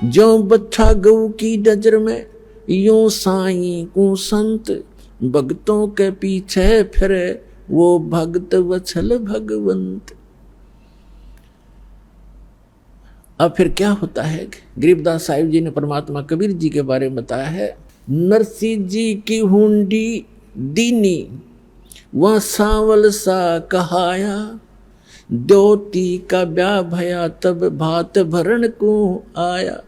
जो बच्चा गऊ की नजर में यूं साईं को संत, भक्तों के पीछे फिरे वो भक्त वत्सल भगवंत। अब फिर क्या होता है, गरीबदास साहिब जी ने परमात्मा कबीर जी के बारे में बताया है, नरसिंह जी की हुंडी दीनी वह सांवल सा कहाया, द्योती का ब्याह भया तब भात भरण को आया।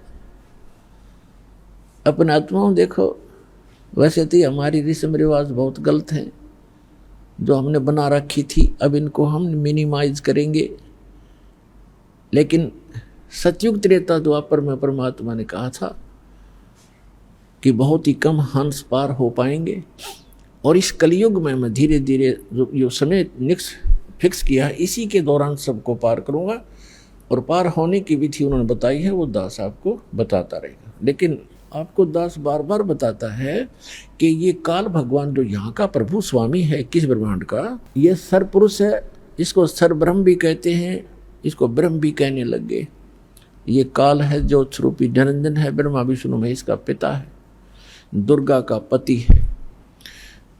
अपन आत्माओं देखो, वैसे तो हमारी रस्म रिवाज बहुत गलत हैं जो हमने बना रखी थी, अब इनको हम मिनिमाइज करेंगे। लेकिन सतयुग त्रेता द्वापर में परमात्मा ने कहा था कि बहुत ही कम हंस पार हो पाएंगे, और इस कलयुग में मैं धीरे धीरे जो समय फिक्स किया है इसी के दौरान सबको पार करूंगा, और पार होने की विधि उन्होंने बताई है, वो दास आपको बताता रहेगा। लेकिन आपको दास बार बार बताता है कि ये काल भगवान जो यहाँ का प्रभु स्वामी है किस ब्रह्मांड का, ये सरपुरुष है, इसको सरब्रह्म भी कहते हैं, इसको ब्रह्म भी कहने लग गए। ये काल है जो स्वरूपी निरंजन है, ब्रह्मा विष्णु महेश का पिता है, दुर्गा का पति है।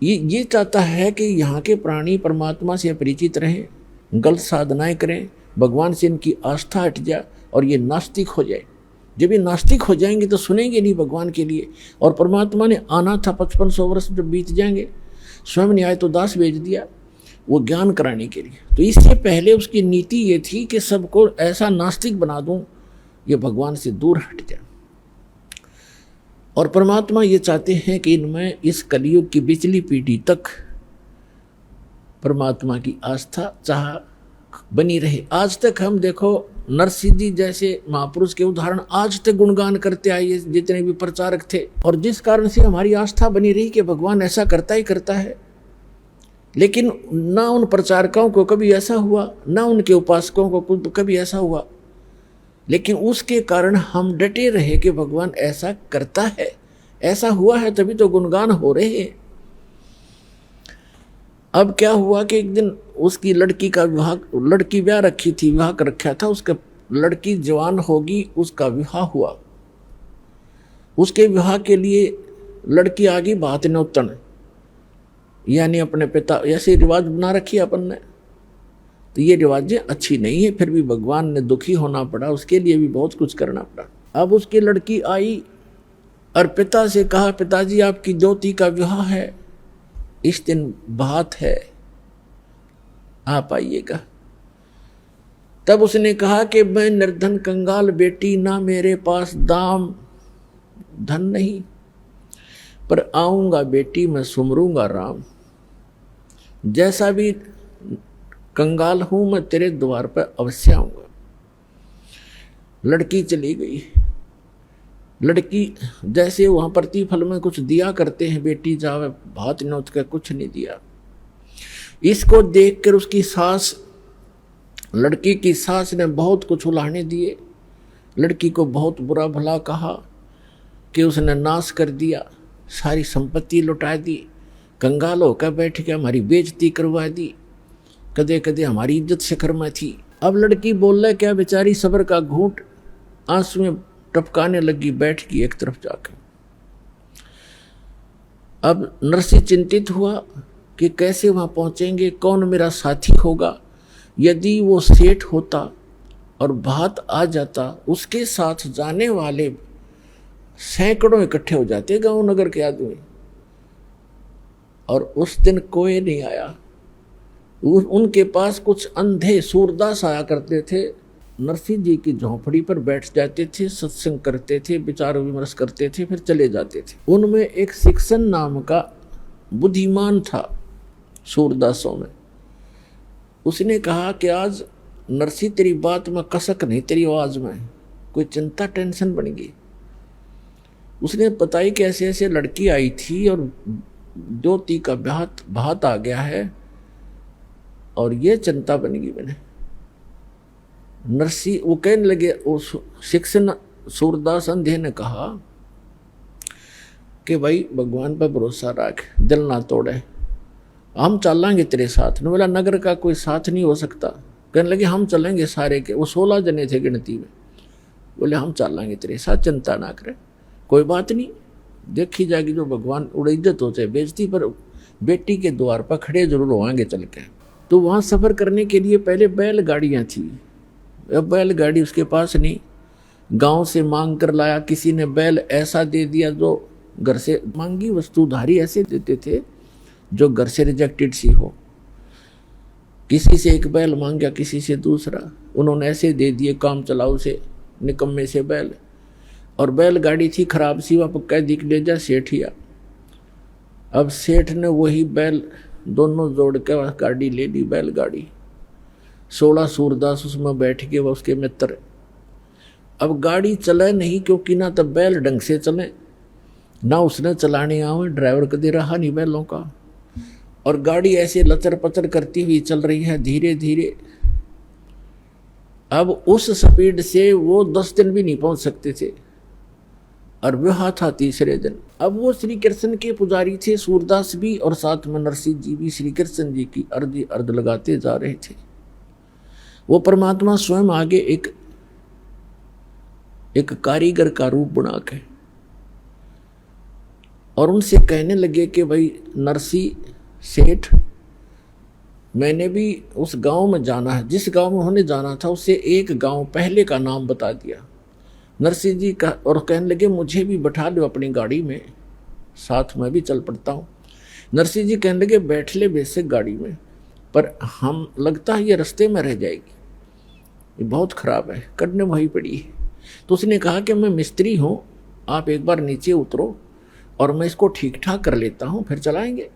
ये चाहता है कि यहाँ के प्राणी परमात्मा से परिचित रहें, गलत साधनाएं करें, भगवान से इनकी आस्था हट जाए और ये नास्तिक हो जाए। जब ये नास्तिक हो जाएंगे तो सुनेंगे नहीं भगवान के लिए, और परमात्मा ने आना था 5500 वर्ष जब बीत जाएंगे, स्वयं ने आए तो दास भेज दिया वो ज्ञान कराने के लिए। तो इससे पहले उसकी नीति ये थी कि सबको ऐसा नास्तिक बना दूं ये भगवान से दूर हट जाए। और परमात्मा ये चाहते हैं कि इनमें इस कलयुग की पिछली पीढ़ी तक परमात्मा की आस्था चाह बनी रहे। आज तक हम देखो नरसिंह जी जैसे महापुरुष के उदाहरण आज तक गुणगान करते आए जितने भी प्रचारक थे, और जिस कारण से हमारी आस्था बनी रही कि भगवान ऐसा करता ही करता है। लेकिन ना उन प्रचारकों को कभी ऐसा हुआ, ना उनके उपासकों को कभी ऐसा हुआ, लेकिन उसके कारण हम डटे रहे कि भगवान ऐसा करता है, ऐसा हुआ है तभी तो गुणगान हो रहे हैं। अब क्या हुआ कि एक दिन उसकी लड़की का विवाह, लड़की ब्याह रखी थी, विवाह कर रखा था उसका, लड़की जवान होगी, उसका विवाह हुआ। उसके विवाह के लिए लड़की आ गई बात न्योतन, यानी अपने पिता, ऐसे रिवाज बना रखी अपन ने, तो ये रिवाजें अच्छी नहीं है, फिर भी भगवान ने दुखी होना पड़ा, उसके लिए भी बहुत कुछ करना पड़ा। अब उसकी लड़की आई और पिता से कहा, पिताजी आपकी ज्योति का विवाह है, इस दिन बात है, आप आइएगा। तब उसने कहा कि मैं निर्धन कंगाल बेटी, ना मेरे पास दाम धन नहीं, पर आऊंगा बेटी मैं सुमरूंगा राम। जैसा भी कंगाल हूं मैं तेरे द्वार पर अवश्य आऊंगा। लड़की चली गई। लड़की जैसे वहां प्रतिफल में कुछ दिया करते हैं, बेटी जावे भात नोच कर, कुछ नहीं दिया। इसको देखकर उसकी सास, लड़की की सास ने बहुत कुछ उलाहने दिए, लड़की को बहुत बुरा भला कहा कि उसने नाश कर दिया, सारी संपत्ति लुटा दी, कंगाल होकर बैठ के हमारी बेइज्जती करवा दी, कदे कदे हमारी इज्जत शिखर में थी। अब लड़की बोल रहा क्या, बेचारी सब्र का घूंट आंसू में टपकाने लगी, बैठ गई एक तरफ जाकर। अब नरसिंह चिंतित हुआ कि कैसे वहां पहुंचेंगे, कौन मेरा साथी होगा। यदि वो सेठ होता और भात आ जाता, उसके साथ जाने वाले सैकड़ों इकट्ठे हो जाते गांव नगर के आदमी, और उस दिन कोई नहीं आया। उनके पास कुछ अंधे सूरदास आया करते थे, नरसिंह जी की झोंपड़ी पर बैठ जाते थे, सत्संग करते थे, विचार विमर्श करते थे, फिर चले जाते थे। उनमें एक शिक्षण नाम का बुद्धिमान था सूरदासों में। उसने कहा कि आज नरसिंह तेरी बात में कसक नहीं, तेरी आवाज में कोई चिंता टेंशन बन गई। उसने बताई कि ऐसे ऐसे लड़की आई थी और ज्योति का भात आ गया है और ये चिंता बन गई मैंने। नरसिंह वो कहने लगे, उस शिक्षण सूरदास अंधे ने कहा कि भाई भगवान पर भरोसा रख, दिल ना तोड़े, हम चलेंगे तेरे साथ। ने बोला नगर का कोई साथ नहीं हो सकता। कहने लगे हम चलेंगे सारे के, वो 16 जने थे गिनती में, बोले हम चलेंगे तेरे साथ, चिंता ना करे, कोई बात नहीं, देखी जाएगी जो भगवान उड़ इज्जत हो चाहे बेइज्जती, पर बेटी के द्वार पर खड़े जरूर होंगे चल के। तो वहाँ सफ़र करने के लिए पहले बैलगाड़ियाँ थी, अब बैलगाड़ी उसके पास नहीं, गांव से मांग कर लाया, किसी ने बैल ऐसा दे दिया जो घर से मांगी वस्तुधारी ऐसे देते थे जो घर से रिजेक्टेड सी हो, किसी से एक बैल मांग गया, किसी से दूसरा, उन्होंने ऐसे दे दिए काम चलाऊ से, निकम्मे से बैल। और बैलगाड़ी थी खराब सी, वह पक्का दिख ले जा सेठिया। अब सेठ ने वही बैल दोनों जोड़ के वह गाड़ी ले ली, बैलगाड़ी, 16 सूरदास उसमें बैठ के, वह उसके मित्र। अब गाड़ी चले नहीं, क्योंकि ना तब बैल ढंग से चले, ना उसने चलाने आवे, ड्राइवर कदे रहा नहीं बैलों का, और गाड़ी ऐसे लचर पचर करती हुई चल रही है धीरे धीरे। अब उस स्पीड से वो 10 दिन भी नहीं पहुंच सकते थे, और विवाह था तीसरे दिन। अब वो श्री कृष्ण के पुजारी थे, सूरदास भी, और साथ में नरसिंह जी भी श्री कृष्ण जी की अर्ध लगाते जा रहे थे। वो परमात्मा स्वयं आगे एक कारीगर का रूप बना के और उनसे कहने लगे कि भाई नरसिंह सेठ, मैंने भी उस गांव में जाना है, जिस गांव में उन्होंने जाना था उससे एक गांव पहले का नाम बता दिया नरसिंह जी का, और कहने लगे मुझे भी बैठा लो अपनी गाड़ी में, साथ में भी चल पड़ता हूँ। नरसिंह जी कहने लगे बैठ ले बेशक गाड़ी में, पर हम लगता है ये रास्ते में रह जाएगी, ये बहुत ख़राब है, करने वही पड़ी है। तो उसने कहा कि मैं मिस्त्री हूँ, आप एक बार नीचे उतरो और मैं इसको ठीक ठाक कर लेता हूँ, फिर चलाएंगे।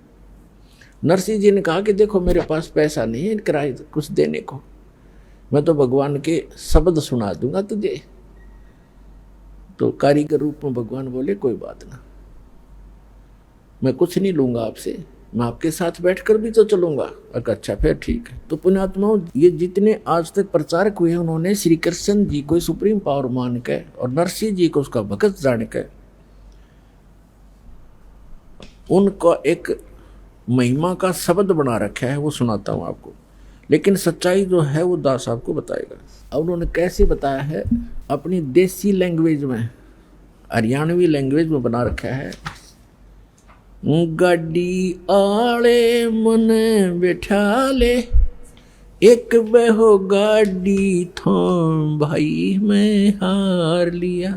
नरसिंह जी ने कहा कि देखो मेरे पास पैसा नहीं है किराए कुछ देने को, मैं तो भगवान के शब्द सुना दूंगा तुझे। तो कारीगर रूप में भगवान बोले कोई बात ना, मैं कुछ नहीं लूंगा आपसे, मैं आपके साथ बैठकर भी तो चलूंगा। अच्छा फिर ठीक है। तो पुण्यात्माओं, ये जितने आज तक प्रचारक हुए उन्होंने श्री कृष्ण जी को सुप्रीम पावर मान के और नरसिंह जी को उसका भगत जान के उनका एक महिमा का शब्द बना रखा है, वो सुनाता हूँ आपको। लेकिन सच्चाई जो है वो दास आपको बताएगा। अब उन्होंने कैसे बताया है, अपनी देसी लैंग्वेज में, हरियाणवी लैंग्वेज में बना रखा है। गाड़ी आले मन बैठा ले, एक बहो गाड़ी थाम भाई मैं हार लिया।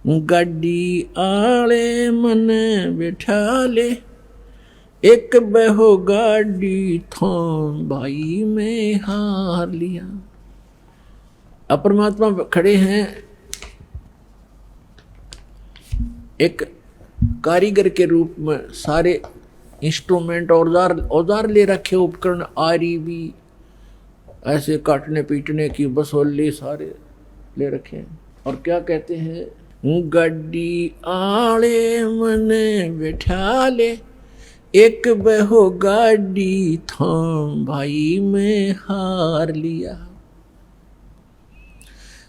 गाड़ी आले मन बैठा ले, एक बहो गाड़ी थाम भाई मैं हार लिया। अब परमात्मा खड़े हैं एक कारीगर के रूप में, सारे इंस्ट्रूमेंट औजार ले रखे, उपकरण, आरी भी, ऐसे काटने पीटने की बसोली सारे ले रखे हैं। और क्या कहते हैं, गाड़ी आले मने बैठा ले, एक बहो गाड़ी थाम भाई मैं हार लिया।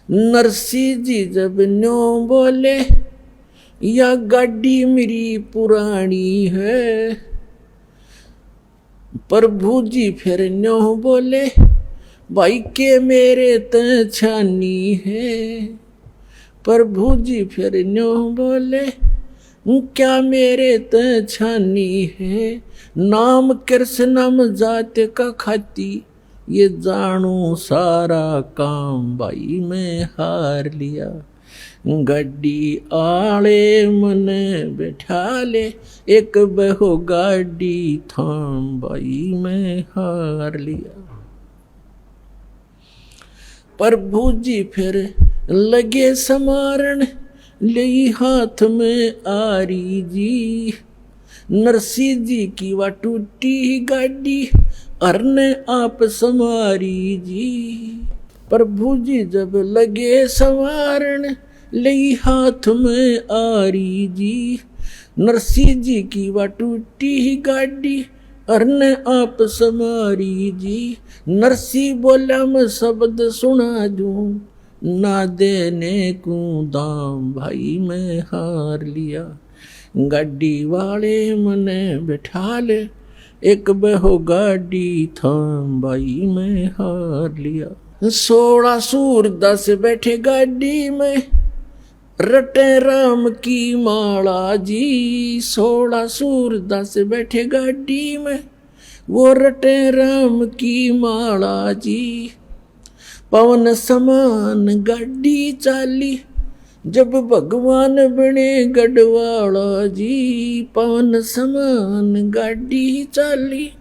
नरसिंह जी जब न्यों बोले, या गाड़ी मेरी पुरानी है, प्रभु जी फिर न्यों बोले, भाई के मेरे त छानी है। प्रभु जी फिर न्यों बोले, क्या मेरे त छानी है। नाम कृष्णम जात का खाती, ये जानू सारा काम भाई मैं हार लिया। गाड़ी आले मन बैठा ले, एक बहो गाड़ी थाम भाई मैं हार लिया। प्रभु जी फिर लगे समारण, ले हाथ में आरी जी। नरसिंह जी की वा टूटी गाड़ी, अरने आप समारी जी। प्रभु जी जब लगे संवारण, ले हाथ में आरी जी। नरसिंह जी की वा टूटी गाड़ी, अरने आप समारी जी। नरसिंह बोला मैं शब्द सुना दूं, ना देने को दाम भाई मैं हार लिया। गाड़ी वाले मने बैठा ले, एक बहो गाड़ी थाम भाई मैं हार लिया। 16 सूरदास बैठे गाड़ी में, रटे राम की माला जी। 16 सूरदास बैठे गाड़ी में, वो रटे राम की माला जी। पवन समान गाड़ी चाली, जब भगवान बने गढ़वाला जी। पवन समान गाड़ी चाली,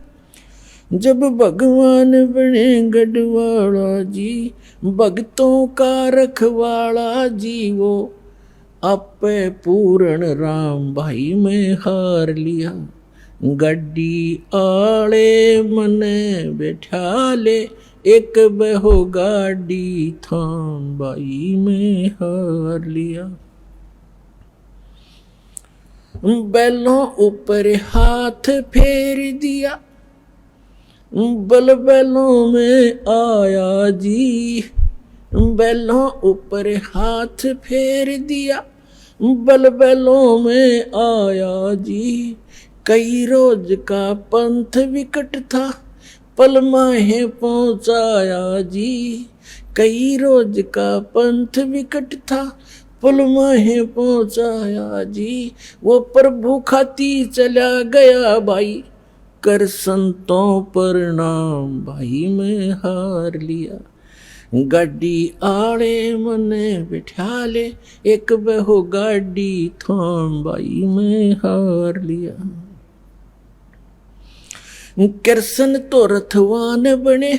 जब भगवान बने गढ़वाला जी। भक्तों का रखवाला जी, वो आपे पूर्ण राम भाई में हार लिया। गड्डी आले मने बैठा ले, एक बहो गाड़ी थाम बाई में हार लिया। बैलों ऊपर हाथ फेर दिया, बल बैलों में आया जी। बैलों ऊपर हाथ फेर दिया, बल बैलों में आया जी। कई रोज का पंथ विकट था, पल माहे पहुंचाया जी। कई रोज का पंथ विकट था, पल माहे पहुंचाया जी। वो प्रभु खाती चला गया भाई, कर संतों प्रणाम भाई में हार लिया। गाड़ी आड़े मने बिठा ले, एक बहो गाड़ी थाम बाई में हार लिया। कृष्ण तो रथवान बने,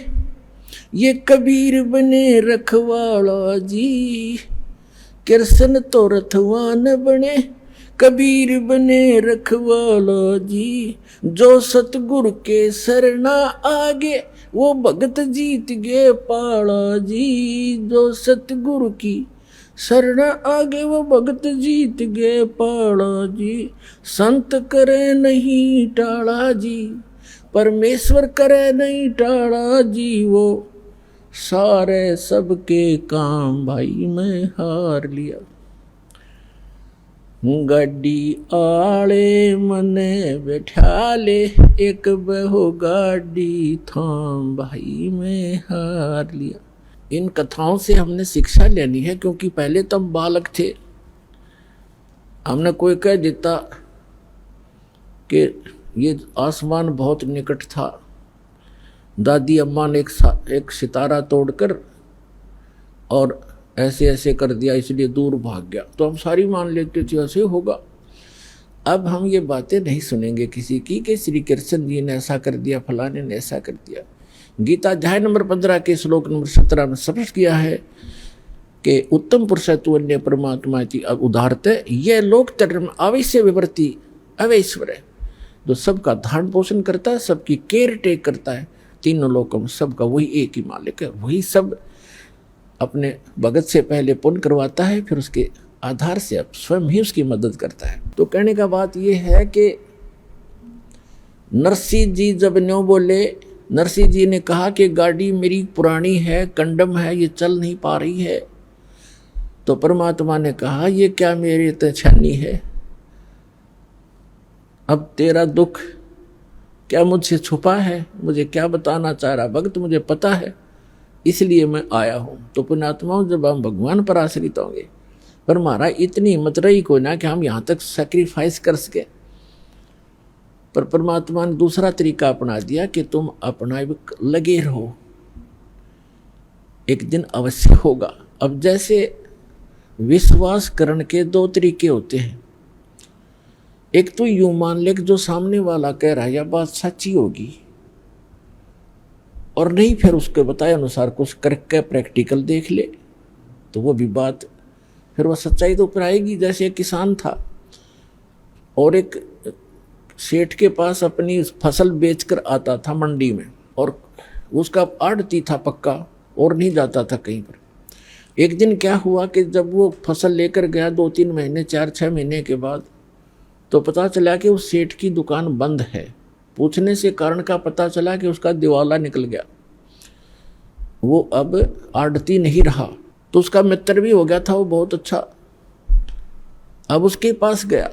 ये कबीर बने रखवाला जी। कृष्ण तो रथवान बने, कबीर बने रखवाला जी। जो सतगुरु के शरणा आगे, वो भगत जीत गए पाला जी। जो सतगुरु की शरणा आगे, वो भगत जीत गए पाला जी। संत करे नहीं टाला जी, परमेश्वर करे नहीं टाला जी। वो सारे सबके काम भाई में हार लिया। गाड़ी आले मने बैठा ले, एक बहो गाड़ी थाम भाई में हार लिया। इन कथाओं से हमने शिक्षा लेनी है, क्योंकि पहले तो हम बालक थे। हमने कोई कह देता कि ये आसमान बहुत निकट था, दादी अम्मा ने एक सितारा तोड़कर और ऐसे ऐसे कर दिया, इसलिए दूर भाग गया, तो हम सारी मान लेते थे ऐसे होगा। अब हम ये बातें नहीं सुनेंगे किसी की कि श्री कृष्ण जी ने ऐसा कर दिया, फलाने ने ऐसा कर दिया। गीता अध्याय नंबर 15 के श्लोक नंबर 17 में स्पष्ट किया है कि उत्तम पुरुष तु अन्य परमात्मा की उदारते, यह लोक धर्म अवश्य विवर्ती अवैश्वर है। जो सबका धारण पोषण करता है, सबकी केयर टेक करता है, तीनों लोकों में सबका वही एक ही मालिक है। वही सब अपने भगत से पहले पुण्य करवाता है, फिर उसके आधार से अब स्वयं ही उसकी मदद करता है। तो कहने का बात यह है कि नरसिंह जी जब न्यों बोले, नरसिंह जी ने कहा कि गाड़ी मेरी पुरानी है, कंडम है, ये चल नहीं पा रही है। तो परमात्मा ने कहा ये क्या मेरी तछानी है, अब तेरा दुख क्या मुझसे छुपा है, मुझे क्या बताना चाह रहा भक्त, मुझे पता है, इसलिए मैं आया हूँ। तो पुण्यात्माओं, जब हम भगवान पर आश्रित होंगे, पर हमारा इतनी हिम्मत रही को ना कि हम यहाँ तक सैक्रिफाइस कर सके, पर परमात्मा ने दूसरा तरीका अपना दिया कि तुम अपना लगे रहो, एक दिन अवश्य होगा। अब जैसे विश्वास करने के दो तरीके होते हैं, एक तो यूं मान ले कि जो सामने वाला कह रहा है यह बात सच्ची होगी, और नहीं फिर उसके बताए अनुसार कुछ करके प्रैक्टिकल देख ले तो वो भी बात फिर वह सच्चाई तो ऊपर आएगी। जैसे एक किसान था और एक सेठ के पास अपनी फसल बेचकर आता था मंडी में, और उसका आड़ती था पक्का और नहीं जाता था कहीं पर। एक दिन क्या हुआ कि जब वो फसल लेकर गया 2-3 महीने 4-6 महीने के बाद, तो पता चला कि उस सेठ की दुकान बंद है। पूछने से कारण का पता चला कि उसका दिवाला निकल गया, वो अब आड़ती नहीं रहा। तो उसका मित्र भी हो गया था वो बहुत अच्छा, अब उसके पास गया,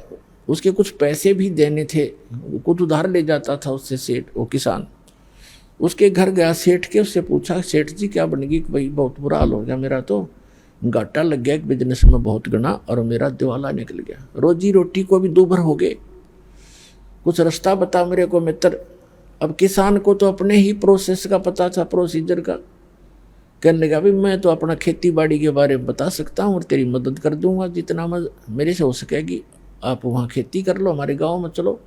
उसके कुछ पैसे भी देने थे, वो कुछ उधार ले जाता था उससे सेठ वो किसान। उसके घर गया सेठ के, उससे पूछा सेठ जी क्या बनेगी? भाई बहुत बुरा हाल हो गया मेरा, तो घाटा लग गया एक बिजनेस में बहुत गना, और मेरा दिवाला निकल गया, रोजी रोटी को भी दूभर हो गए, कुछ रास्ता बता मेरे को मित्र। अब किसान को तो अपने ही प्रोसेस का पता था, प्रोसीजर का। कहने लगा भाई मैं तो अपना खेती बाड़ी के बारे में बता सकता हूँ और तेरी मदद कर दूंगा जितना मेरे से हो सकेगी। आप वहाँ खेती कर लो, हमारे गाँव में चलो,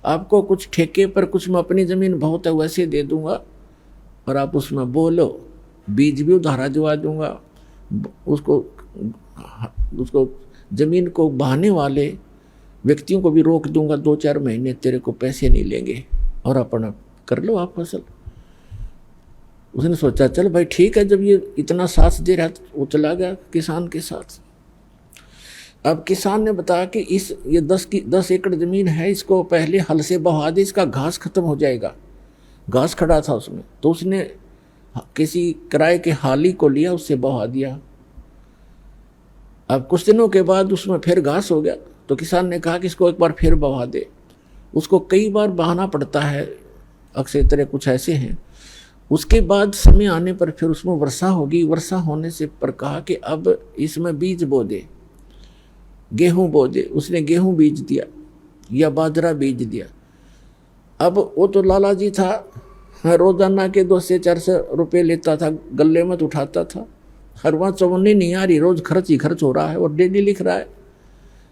आपको कुछ ठेके पर, कुछ मैं अपनी ज़मीन बहुत है वैसे दे दूंगा, और आप उसमें बोलो, बीज भी उधारा दिवा दूंगा, उसको ज़मीन को बहाने वाले व्यक्तियों को भी रोक दूंगा, 2-4 महीने तेरे को पैसे नहीं लेंगे, और अपना कर लो आप फसल। उसने सोचा चल भाई ठीक है, जब ये इतना साथ दे रहा तो वो चला गया किसान के साथ। अब किसान ने बताया कि ये 10 एकड़ ज़मीन है, इसको पहले हल से बहा दे, इसका घास खत्म हो जाएगा। घास खड़ा था उसमें, तो उसने किसी किराए के हाली को लिया, उससे बहा दिया। अब कुछ दिनों के बाद उसमें फिर घास हो गया, तो किसान ने कहा कि इसको एक बार फिर बहा दे। उसको कई बार बहाना पड़ता है, अक्सर तरह कुछ ऐसे हैं। उसके बाद समय आने पर फिर उसमें वर्षा होगी, वर्षा होने से पर कहा कि अब इसमें बीज बो दे, गेहूं बो दे। उसने गेहूं बीज दिया या बाजरा बीज दिया। अब वो तो लाला जी था, रोजाना के 200 से 400 रुपये लेता था, गले में तो उठाता था। हर वहाँ चवन्नी नहीं आ रही, रोज खर्च ही खर्च हो रहा है, और डेली लिख रहा है।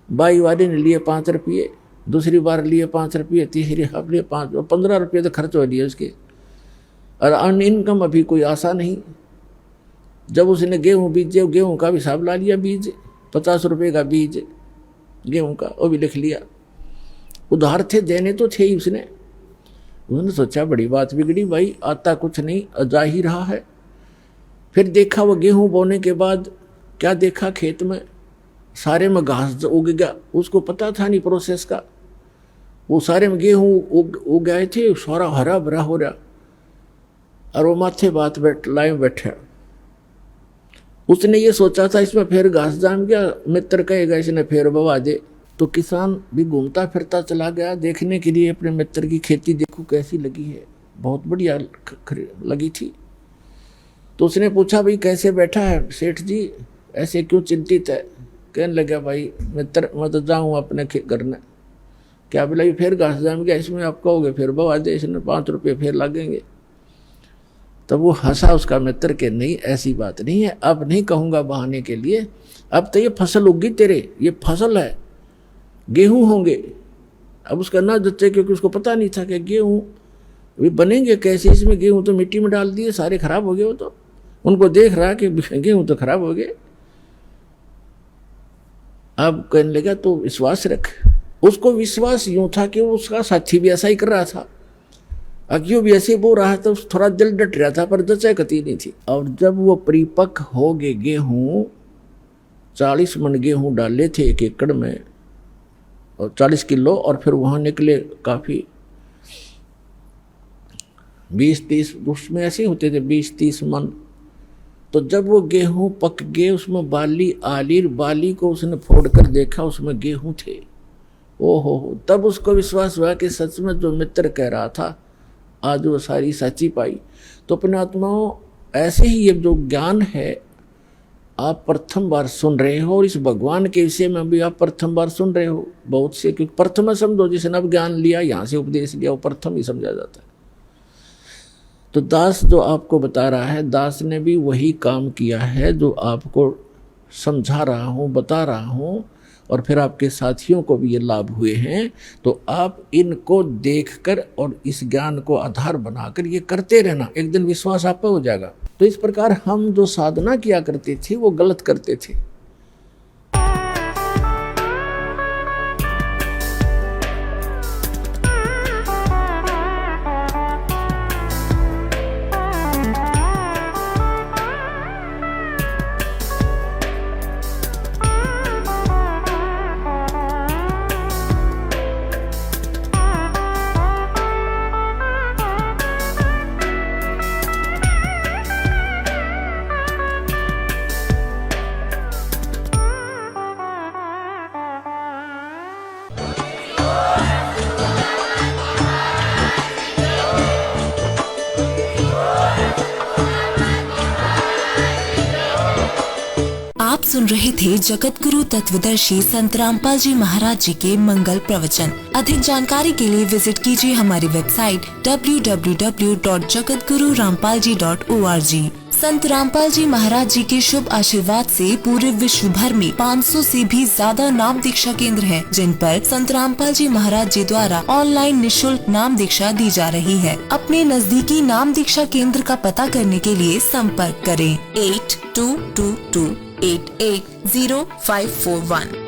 बाई वाले ने लिए 5 रुपये, दूसरी बार लिए 5 रुपये, तीसरी बार लिए 5, 15 रुपये तो खर्च हो लिए उसके, और अर्न इनकम अभी कोई आशा नहीं। जब उसने गेहूँ बीजे, गेहूँ का भी हिसाब ला लिया, बीज 50 रुपये का बीज गेहूँ का, वो भी लिख लिया। उधार थे, देने तो थे ही उसने सोचा बड़ी बात बिगड़ी भाई, आता कुछ नहीं, जा ही रहा है। फिर देखा वो गेहूँ बोने के बाद क्या देखा, खेत में सारे में घास उग गया। उसको पता था नहीं प्रोसेस का, वो सारे में गेहूँ उग गए थे, सारा हरा भरा हो रहा, और वो माथे बात लाए बैठा। उसने ये सोचा था इसमें फिर घास जाम गया, मित्र कहेगा इसने फिर बवा दे। तो किसान भी घूमता फिरता चला गया देखने के लिए अपने मित्र की खेती, देखो कैसी लगी है, बहुत बढ़िया लगी थी। तो उसने पूछा भाई कैसे बैठा है सेठ जी, ऐसे क्यों चिंतित है? कहने लगा भाई मित्र मैं तो जाऊँ अपने घर में, क्या बोला फिर घास जाम गया, इसमें आप कहोगे फिर बवा दे, इसमें 5 रुपये फिर लगेंगे। तब वो हंसा उसका मित्र के नहीं ऐसी बात नहीं है, अब नहीं कहूँगा बहाने के लिए, अब तो ये फसल उगी तेरे, ये फसल है, गेहूं होंगे। अब उसका ना जच्चे, क्योंकि उसको पता नहीं था कि गेहूं भी बनेंगे कैसे, इसमें गेहूं तो मिट्टी में डाल दिए, सारे खराब हो गए। वो तो उनको देख रहा कि गेहूं तो खराब हो गए। अब कहने लगा तो विश्वास रख। उसको विश्वास यूं था कि उसका साथी भी ऐसा ही कर रहा था, अज्ञो भी ऐसे बोल रहा था, थोड़ा दिल डट रहा था, पर जच्चा कती नहीं थी। और जब वो परिपक्व हो गए गेहूं, 40 मन गेहूं डाले थे 1 एकड़ में, और 40 किलो, और फिर वहाँ निकले काफ़ी 20-30, उसमें ऐसे होते थे 20-30 मन। तो जब वो गेहूं पक गए, उसमें बाली आली, बाली को उसने फोड़ कर देखा, उसमें गेहूं थे। ओहो, तब उसको विश्वास हुआ कि सच में जो मित्र कह रहा था आज वो सारी सच्ची पाई। तो अपने आत्माओं, ऐसे ही ये जो ज्ञान है आप प्रथम बार सुन रहे हो, और इस भगवान के विषय में भी आप प्रथम बार सुन रहे हो बहुत से, क्योंकि प्रथम समझो, जिसने अब ज्ञान लिया, यहाँ से उपदेश लिया, वो प्रथम ही समझा जाता है। तो दास जो आपको बता रहा है, दास ने भी वही काम किया है जो आपको समझा रहा हूँ, बता रहा हूँ, और फिर आपके साथियों को भी ये लाभ हुए हैं। तो आप इनको देखकर और इस ज्ञान को आधार बनाकर ये करते रहना, एक दिन विश्वास आप पे हो जाएगा। तो इस प्रकार हम जो साधना किया करते थे वो गलत करते थे। आप सुन रहे थे जगत गुरु तत्वदर्शी संत रामपाल जी महाराज जी के मंगल प्रवचन। अधिक जानकारी के लिए विजिट कीजिए हमारी वेबसाइट www.jagatgururampalji.org। संत रामपाल जी महाराज जी के शुभ आशीर्वाद से पूरे विश्व भर में 500 से भी ज्यादा नाम दीक्षा केंद्र हैं, जिन पर संत रामपाल जी महाराज जी द्वारा ऑनलाइन निशुल्क नाम दीक्षा दी जा रही है। अपने नजदीकी नाम दीक्षा केंद्र का पता करने के लिए संपर्क करें 8222880541।